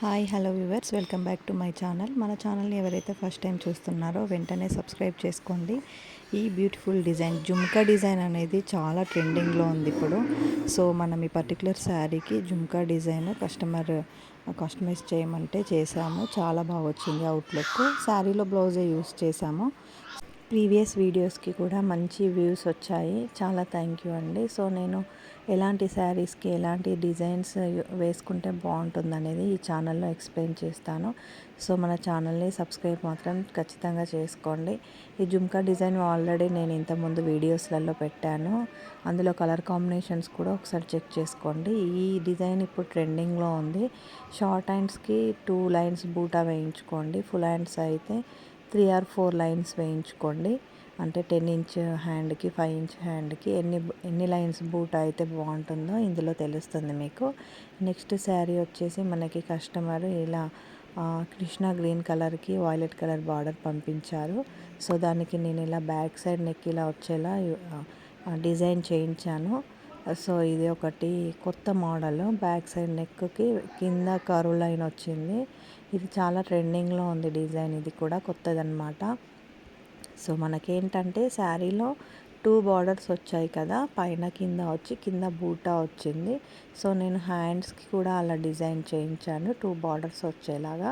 Hi hello viewers, welcome back to my channel. మన ఛానల్ని ఎవరైతే ఫస్ట్ టైం చూస్తున్నారో వెంటనే సబ్స్క్రైబ్ చేసుకోండి. ఈ బ్యూటిఫుల్ డిజైన్ జుమ్కా డిజైన్ అనేది చాలా ట్రెండింగ్లో ఉంది ఇప్పుడు. సో మనం ఈ పర్టికులర్ శారీకి జుమ్కా డిజైన్ కస్టమైజ్ చేయమంటే చేసాము. చాలా బాగా వచ్చింది అవుట్లుక్. శారీలో బ్లౌజే యూస్ చేసాము. ప్రీవియస్ వీడియోస్కి కూడా మంచి వ్యూస్ వచ్చాయి. చాలా థ్యాంక్ యూ అండి. సో నేను ఎలాంటి శారీస్కి ఎలాంటి డిజైన్స్ వేసుకుంటే బాగుంటుంది అనేది ఈ ఛానల్లో ఎక్స్ప్లెయిన్ చేస్తాను. సో మన ఛానల్ని సబ్స్క్రైబ్ మాత్రం ఖచ్చితంగా చేసుకోండి. ఈ జుమ్కా డిజైన్ ఆల్రెడీ నేను ఇంతకుముందు వీడియోస్లలో పెట్టాను. అందులో కలర్ కాంబినేషన్స్ కూడా ఒకసారి చెక్ చేసుకోండి. ఈ డిజైన్ ఇప్పుడు ట్రెండింగ్లో ఉంది. షార్ట్ హ్యాండ్స్కి 2 లైన్స్ బూటా వేయించుకోండి. ఫుల్ హ్యాండ్స్ అయితే 3 or 4 లైన్స్ వేయించుకోండి. అంటే 10 ఇంచ్ హ్యాండ్కి 5 ఇంచ్ హ్యాండ్కి ఎన్ని లైన్స్ బూటా అయితే బాగుంటుందో ఇందులో తెలుస్తుంది మీకు. నెక్స్ట్ శారీ వచ్చేసి మనకి కస్టమర్ ఇలా కృష్ణ గ్రీన్ కలర్కి వైలెట్ కలర్ బార్డర్ పంపించారు. సో దానికి నేను ఇలా బ్యాక్ సైడ్ నెక్ ఇలా వచ్చేలా డిజైన్ చేయించాను. సో ఇది ఒకటి కొత్త మోడల్. బ్యాక్ సైడ్ నెక్కి కింద కర్వ్ లైన్ వచ్చింది. ఇది చాలా ట్రెండింగ్లో ఉంది డిజైన్. ఇది కూడా కొత్తదన్నమాట. సో మనకేంటంటే శారీలో 2 బార్డర్స్ వచ్చాయి కదా, పైన కింద వచ్చి కింద బూటా వచ్చింది. సో నేను హ్యాండ్స్కి కూడా అలా డిజైన్ చేయించాను 2 బార్డర్స్ వచ్చేలాగా.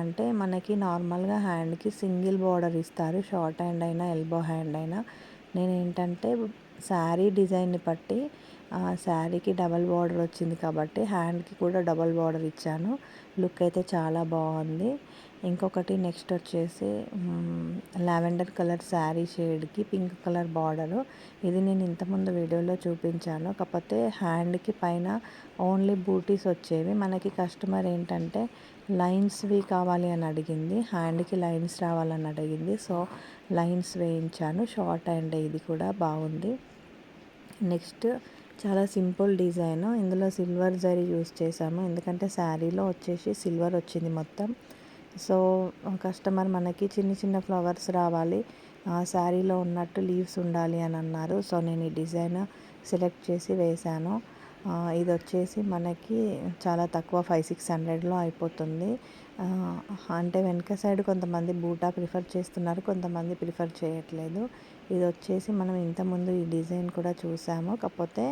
అంటే మనకి నార్మల్గా హ్యాండ్కి సింగిల్ బార్డర్ ఇస్తారు, షార్ట్ హ్యాండ్ అయినా ఎల్బో హ్యాండ్ అయినా. నేను ఏంటంటే శారీ డిజైన్ని బట్టి శారీకి డబల్ బార్డర్ వచ్చింది కాబట్టి హ్యాండ్కి కూడా డబల్ బార్డర్ ఇచ్చాను. లుక్ అయితే చాలా బాగుంది. ఇంకొకటి నెక్స్ట్ వచ్చేసి లావెండర్ కలర్ శారీ షేడ్కి పింక్ కలర్ బార్డరు. ఇది నేను ఇంతకుముందు వీడియోలో చూపించాను. కాకపోతే హ్యాండ్కి పైన ఓన్లీ బూటీస్ వచ్చేవి. మనకి కస్టమర్ ఏంటంటే లైన్స్వి కావాలి అని అడిగింది, హ్యాండ్కి లైన్స్ రావాలని అడిగింది. సో లైన్స్ వేయించాను. షార్ట్ హ్యాండ్ ఇది కూడా బాగుంది. నెక్స్ట్ చాలా సింపుల్ డిజైన్. ఇందులో సిల్వర్ జరీ యూస్ చేసాము, ఎందుకంటే శారీలో వచ్చేసి సిల్వర్ వచ్చింది మొత్తం. సో కస్టమర్ మనకి చిన్న చిన్న ఫ్లవర్స్ రావాలి, శారీలో ఉన్నట్టు లీవ్స్ ఉండాలి అని అన్నారు. సో నేను ఈ డిజైన్ సెలెక్ట్ చేసి వేశాను. ఇది వచ్చేసి మనకి చాలా తక్కువ 500-600లో అయిపోతుంది. అంటే వెనక సైడ్ కొంతమంది బూటా ప్రిఫర్ చేస్తున్నారు, కొంతమంది ప్రిఫర్ చేయట్లేదు. ఇది వచ్చేసి మనం ఇంతకుముందు ఈ డిజైన్ కూడా చూసాము, కాకపోతే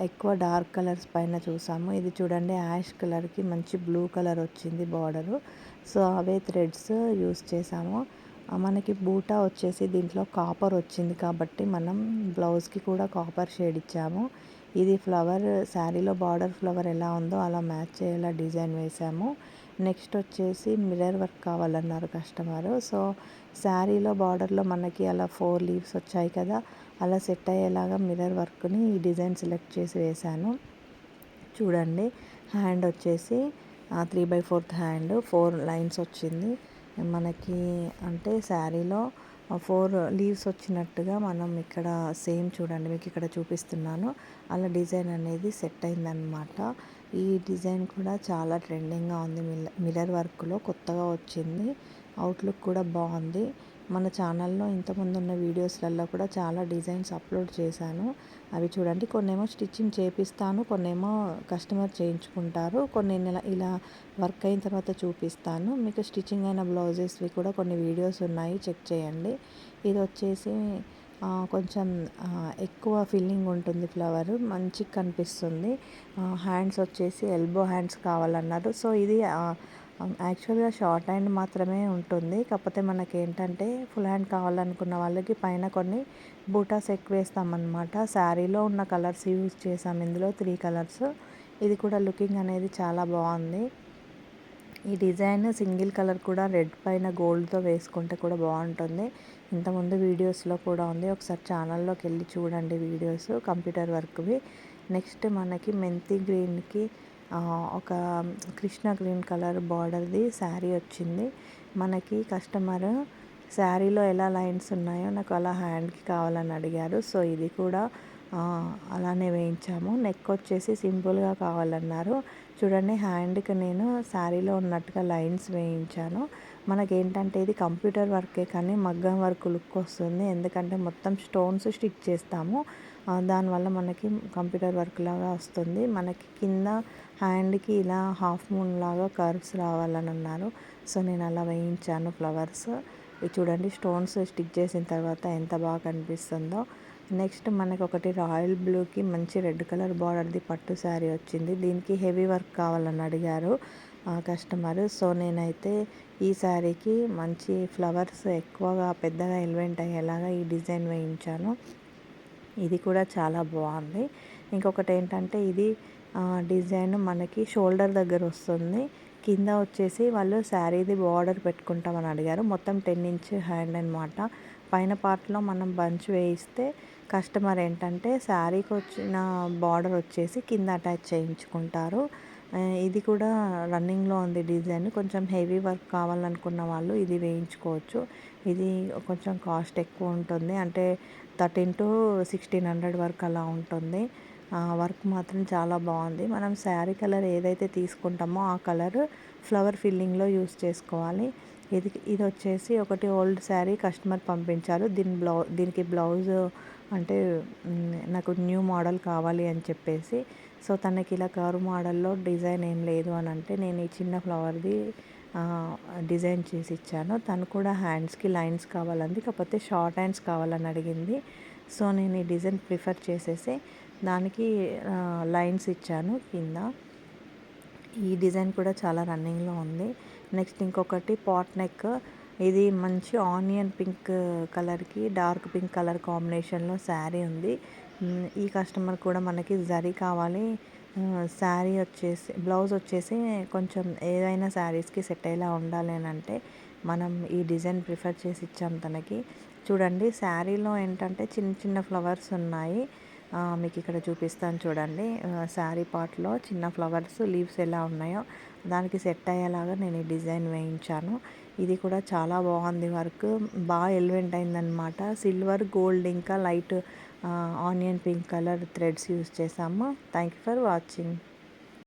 ఎక్కువ డార్క్ కలర్స్ పైన చూసాము. ఇది చూడండి, యాష్ కలర్కి మంచి బ్లూ కలర్ వచ్చింది బార్డరు. సో అవే థ్రెడ్స్ యూస్ చేసాము. మనకి బూటా వచ్చేసి దీంట్లో కాపర్ వచ్చింది కాబట్టి మనం బ్లౌజ్కి కూడా కాపర్ షేడ్ ఇచ్చాము. ఇది ఫ్లవర్ శారీలో బార్డర్ ఫ్లవర్ ఎలా ఉందో అలా మ్యాచ్ అయ్యేలా డిజైన్ వేసాము. నెక్స్ట్ వచ్చేసి మిర్రర్ వర్క్ కావాలన్నారు కస్టమరు. సో శారీలో బార్డర్లో మనకి అలా 4 లీవ్స్ వచ్చాయి కదా, అలా సెట్ అయ్యేలాగా మిర్రర్ వర్క్ని ఈ డిజైన్ సెలెక్ట్ చేసి వేశాను. చూడండి, హ్యాండ్ వచ్చేసి 3/4 హ్యాండ్, 4 లైన్స్ వచ్చింది మనకి. అంటే శారీలో 4 లీవ్స్ వచ్చినట్టుగా మనం ఇక్కడ సేమ్ చూడండి, మీకు ఇక్కడ చూపిస్తున్నాను. అలా డిజైన్ అనేది సెట్ అయిందనమాట. ఈ డిజైన్ కూడా చాలా ట్రెండింగ్గా ఉంది. మిర్రర్ వర్క్లో కొత్తగా వచ్చింది. అవుట్లుక్ కూడా బాగుంది. మన ఛానల్లో ఇంతకుముందు ఉన్న వీడియోస్లలో కూడా చాలా డిజైన్స్ అప్లోడ్ చేశాను. అవి చూడండి. కొన్నేమో స్టిచ్చింగ్ చేపిస్తాను, కొన్నేమో కస్టమర్ చేయించుకుంటారు, కొన్ని ఇలా వర్క్ అయిన తర్వాత చూపిస్తాను. మీకు స్టిచ్చింగ్ అయిన బ్లౌజెస్వి కూడా కొన్ని వీడియోస్ ఉన్నాయి, చెక్ చేయండి. ఇది వచ్చేసి కొంచెం ఎక్కువ ఫిల్లింగ్ ఉంటుంది, ఫ్లవర్ మంచిగా కనిపిస్తుంది. హ్యాండ్స్ వచ్చేసి ఎల్బో హ్యాండ్స్ కావాలన్నారు. సో ఇది యాక్చువల్గా షార్ట్ హ్యాండ్ మాత్రమే ఉంటుంది, కాకపోతే మనకి ఏంటంటే ఫుల్ హ్యాండ్ కావాలనుకున్న వాళ్ళకి పైన కొన్ని బూటాస్ ఎక్కువ వేస్తామన్నమాట. శారీలో ఉన్న కలర్స్ యూజ్ చేసాం, ఇందులో 3 కలర్స్. ఇది కూడా లుకింగ్ అనేది చాలా బాగుంది. ఈ డిజైన్ సింగిల్ కలర్ కూడా రెడ్ పైన గోల్డ్తో వేసుకుంటే కూడా బాగుంటుంది. ఇంతకుముందు వీడియోస్లో కూడా ఉంది, ఒకసారి ఛానల్లోకి వెళ్ళి చూడండి వీడియోస్, కంప్యూటర్ వర్క్వి. నెక్స్ట్ మనకి మెంతి గ్రీన్కి ఒక కృష్ణ గ్రీన్ కలర్ బార్డర్ది శారీ వచ్చింది. మనకి కస్టమర్ శారీలో ఎలా లైన్స్ ఉన్నాయో నాకు అలా హ్యాండ్కి కావాలని అడిగారు. సో ఇది కూడా అలానే వేయించాము. నెక్ వచ్చేసి సింపుల్గా కావాలన్నారు. చూడండి, హ్యాండ్కి నేను శారీలో ఉన్నట్టుగా లైన్స్ వేయించాను. మనకేంటంటే ఇది కంప్యూటర్ వర్కే కానీ మగ్గం వర్క్ లుక్ వస్తుంది, ఎందుకంటే మొత్తం స్టోన్స్ స్టిచ్ చేస్తాము. దానివల్ల మనకి కంప్యూటర్ వర్క్ లాగా వస్తుంది. మనకి కింద హ్యాండ్కి ఇలా హాఫ్ మూన్ లాగా కర్వ్స్ రావాలని అన్నారు. సో నేను అలా వేయించాను ఫ్లవర్స్. ఇది చూడండి స్టోన్స్ స్టిక్ చేసిన తర్వాత ఎంత బాగా కనిపిస్తుందో. నెక్స్ట్ మనకి ఒకటి రాయల్ బ్లూకి మంచి రెడ్ కలర్ బార్డర్ది పట్టు శారీ వచ్చింది. దీనికి హెవీ వర్క్ కావాలని అడిగారు కస్టమర్. సో నేనైతే ఈ శారీకి మంచి ఫ్లవర్స్ ఎక్కువగా పెద్దగా ఎలివేట్ అయ్యేలాగా ఈ డిజైన్ వేయించాను. ఇది కూడా చాలా బాగుంది. ఇంకొకటి ఏంటంటే ఇది డిజైన్ మనకి షోల్డర్ దగ్గర వస్తుంది. కింద వచ్చేసి వాళ్ళు శారీది బార్డర్ పెట్టుకుంటామని అడిగారు. మొత్తం 10 ఇంచ్ హ్యాండ్ అనమాట. పైన పార్ట్లో మనం బంచ్ వేయిస్తే కస్టమర్ ఏంటంటే శారీకి వచ్చిన బార్డర్ వచ్చేసి కింద అటాచ్ చేయించుకుంటారు. ఇది కూడా రన్నింగ్లో ఉంది డిజైన్. కొంచెం హెవీ వర్క్ కావాలనుకున్న వాళ్ళు ఇది వేయించుకోవచ్చు. ఇది కొంచెం కాస్ట్ ఎక్కువ ఉంటుంది. అంటే 1300-1600 వరకు అలా ఉంటుంది. వర్క్ మాత్రం చాలా బాగుంది. మనం శారీ కలర్ ఏదైతే తీసుకుంటామో ఆ కలర్ ఫ్లవర్ ఫిల్లింగ్లో యూస్ చేసుకోవాలి. ఇది వచ్చేసి ఒకటి ఓల్డ్ శారీ కస్టమర్ పంపించారు. దీనికి బ్లౌజ్ అంటే నాకు న్యూ మోడల్ కావాలి అని చెప్పేసి. సో తనకి ఇలా కర్వ్ మోడల్లో డిజైన్ ఏం లేదు అని అంటే నేను ఈ చిన్న ఫ్లవర్ది డిజైన్ చేసి ఇచ్చాను. తను కూడా హ్యాండ్స్కి లైన్స్ కావాలంది, కాకపోతే షార్ట్ హ్యాండ్స్ కావాలని అడిగింది. సో నేను ఈ డిజైన్ ప్రిఫర్ చేసేసి దానికి లైన్స్ ఇచ్చాను కింద. ఈ డిజైన్ కూడా చాలా రన్నింగ్లో ఉంది. నెక్స్ట్ ఇంకొకటి పాట్ నెక్. ఇది మంచి ఆనియన్ పింక్ కలర్కి డార్క్ పింక్ కలర్ కాంబినేషన్లో శారీ ఉంది. ఈ కస్టమర్ కూడా మనకి జరీ కావాలి, శారీ వచ్చేసి బ్లౌజ్ వచ్చేసి కొంచెం ఏదైనా శారీస్కి సెట్ అయ్యేలా ఉండాలి అని అంటే మనం ఈ డిజైన్ ప్రిఫర్ చేసి ఇచ్చాం తనకి. చూడండి శారీలో ఏంటంటే చిన్న చిన్న ఫ్లవర్స్ ఉన్నాయి. మీకు ఇక్కడ చూపిస్తాను చూడండి. శారీ పార్ట్లో చిన్న ఫ్లవర్స్ లీవ్స్ ఎలా ఉన్నాయో దానికి సెట్ అయ్యేలాగా నేను ఈ డిజైన్ వేయించాను. ఇది కూడా చాలా బాగుంది. వర్క్ బాగా ఎలివేట్ అయిందనమాట. సిల్వర్, గోల్డ్ ఇంకా light onion pink colour threads use చేసాము. Thank you for watching.